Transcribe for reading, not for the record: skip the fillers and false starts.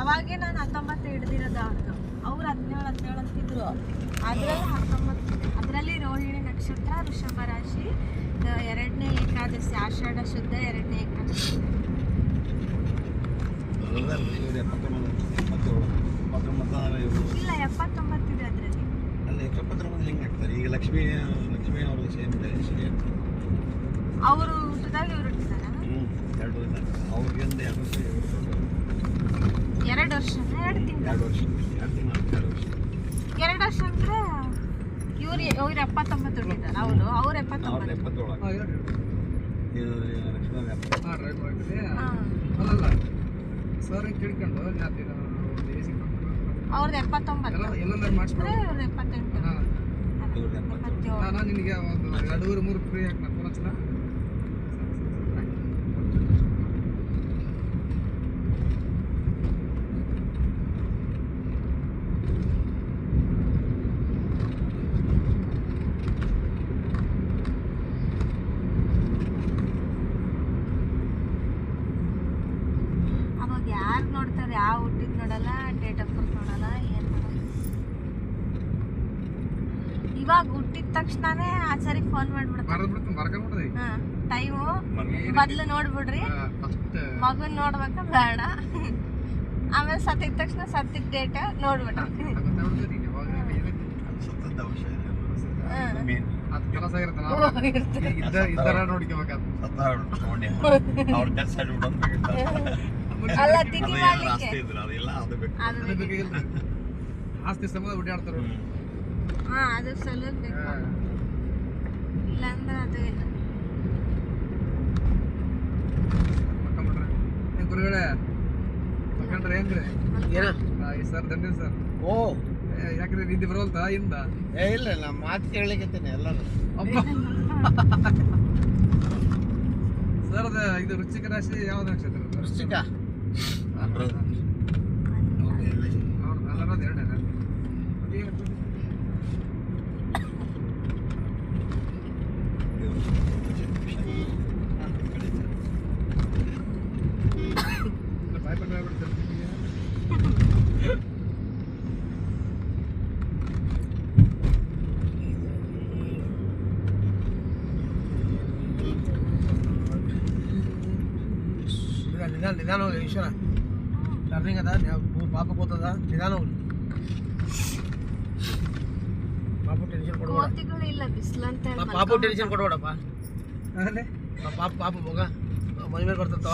ಅವಾಗೆ ನಾನು 19 ಹಿಡ್ದಿರೋದು ಅವ್ರದ್ದು. ಅವ್ರು 17 ಅಂತಿದ್ರು. ಅದರಲ್ಲಿ 19, ಅದರಲ್ಲಿ ರೋಹಿಣಿ ನಕ್ಷತ್ರ, ವೃಷಭ ರಾಶಿ, 2ನೇ ಏಕಾದಶಿ, ಆಷಾಢ ಶುದ್ಧ 2ನೇ ಏಕಾದಶಿ. ಇಲ್ಲ 79 ಇದೆ ಅದರಲ್ಲಿ. ಅಲ್ಲ 79 ಹೆಂಗೆ ಆಗ್ತಾರೆ ಈಗ? ಲಕ್ಷ್ಮಿ ಅವ್ರದ್ದು ಸೇಮ್ ಅವರು ಹುಟ್ಟಿದಾಗ ಇವ್ರು ಹುಟ್ಟಿದಾರ. 2 ವರ್ಷ ಅವ್ರಿಗೆ 2 ವರ್ಷ 2 ವರ್ಷ 2 ತಿಂಗಳು 2 ವರ್ಷ 2 ವರ್ಷ ಅಂದ್ರೆ ಇವ್ರು 79 ಹುಟ್ಟಿದಾರ. ಅವ್ರು 79. ಅಲ್ಲಲ್ಲ ಸರ್ ಕೇಳ್ಕೊಂಡು ಅವ್ರದ್ದು 79, ಎಲ್ಲಂದ್ರೆ ಮಾಡಿಸ್ಬಿಡು. ಇವ್ರದ್ದು 78. ನಾನು ನಿನಗೆ ಒಂದು 2-3 ಫ್ರೀ ಹಾಕಿ ನಾನು ಫೋನ್ ಹಚ್ಚಲ. ಅವಾಗ ಯಾರು ನೋಡ್ತಾರೆ? ಯಾವ ಹುಟ್ಟಿದ್ ನೋಡಲ್ಲ, ಡೇಟ್ ಆಫ್ ಬರ್ತ್ ನೋಡಲ್ಲ, ಏನು ನೋಡಲ್ಲ. ಇವಾಗ ಹುಟ್ಟಿದ ತಕ್ಷಣನೇ ಆಚಾರಿಗೆ ಫೋನ್ ಮಾಡ್ಬಿಡ್ತಾರೆ. ಟೈಮು ಮೊದ್ಲು ನೋಡ್ಬಿಡ್ರಿ, ಮಗನ್ ನೋಡ್ಬೇಕ ಬೇಡ, ಆಮೇಲೆ ಸತ್ತಿದ ತಕ್ಷಣ ಸತ್ತಿದ ಡೇಟ್ ನೋಡ್ಬಿಟ್ರಿ. ಕೆಲಸ ಇರ್ತಾರ ನೋಡ್ಕೋಬೇಕಾದ ಅಲ್ಲ ತಿಥಿ ಮಾಡ್ಲಿಕ್ಕೆ ಆಸ್ತಿ ಸಂಬಂಧ ಓಡಾಡ್ತಾರ. ಅದು ಸಲ ಬೇಕು, ಇಲ್ಲಾಂದ್ರೆ ಅದು ಇಲ್ಲ. ಗುರುಗಳೇ ಮಕ್ಕಂಡ್ರೆ ಏನ್ರಿ ಸರ್ ದಂಡಿ ಸರ್? ಓ ಯಾಕ್ರಿ ನಿದ್ದೆ ಬರೋಲ್ತಾ ಇಂದ? ಇಲ್ಲ ನಾ ಮಾತು ಕೇಳಲಿಕ್ಕೇನೆ ಎಲ್ಲರೂ. ಸರ್ ಅದ ಇದು ವೃಶ್ಚಿಕ ರಾಶಿ ಯಾವ್ದು ನಕ್ಷತ್ರ? ವೃಶ್ಚಿಕ ಎಲ್ಲರದ್ದು 2 ನಿಧಾನ ಹೋಗಿ ಈಶ್ವರ. ಟರ್ನಿಂಗ್ ಅದ, ಪಾಪ ಕೂತದ, ನಿಧಾನ ಹೋಗಿ. ಪಾಪ ಟೆನ್ಷನ್ ಕೊಡಬೇಡ. ಕೋತಿಗಳು ಇಲ್ಲ, ಬಿಸಿಲಂತ ಪಾಪ ಟೆನ್ಷನ್ ಕೊಡಬೇಡಪ್ಪ. ಪಾಪ ಮಗ ಮೈ ಮೇಲೆ ಬರ್ತದ.